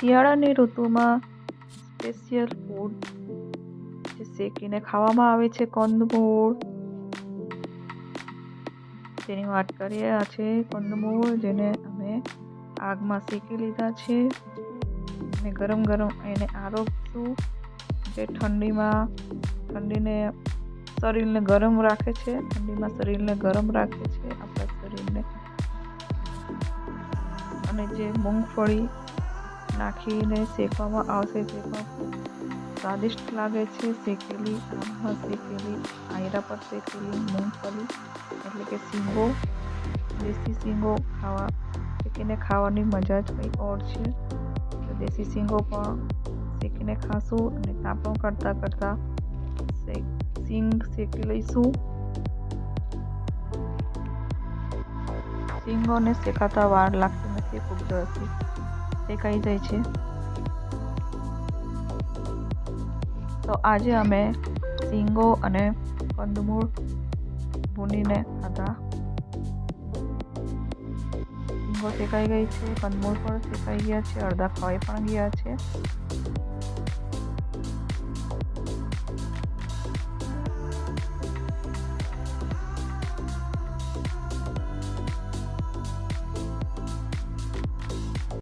શિયાળાની ઋતુમાં special food જે શેકીને ખાવામાં આવે છે કંદમૂળ, તેની વાત કરીએ. આ છે કંદમૂળ, જેને અમે આગમાં શેકી લીધા છે અને ગરમ ગરમ એને આરોગશું. જે ઠંડીને શરીરને ગરમ રાખે છે, ઠંડીમાં શરીરને ગરમ રાખે છે આપણા શરીરને. અને જે મૂંગફળી નાખીને શેકવામાં આવશે, જે પણ ખૂબ સ્વાદિષ્ટ લાગે છે. શેકેલી આગમાં શેકેલી, આયરા પર શેકેલી મૂંગફળી એટલે કે શીંગો, દેશી શીંગો શેકીને ખાવાની મજા જ કંઈ ઓર છે. તો દેશી શીંગો પણ શેકીને ખાશું અને તાપણું કરતાં શીંગ શેકી લઈશું. શીંગોને શેકાતા વાર લાગતી નથી, ખૂબ ઝડપથી શેકાઈ જાય છે. તો આજે અમે શીંગો અને કંદમૂળ ભૂનીને ખાધા. શીંગો શેકાઈ ગઈ છે, કંદમૂળ પણ શેકાઈ ગયા છે, અડધા ખવાઈ પણ ગયા છે.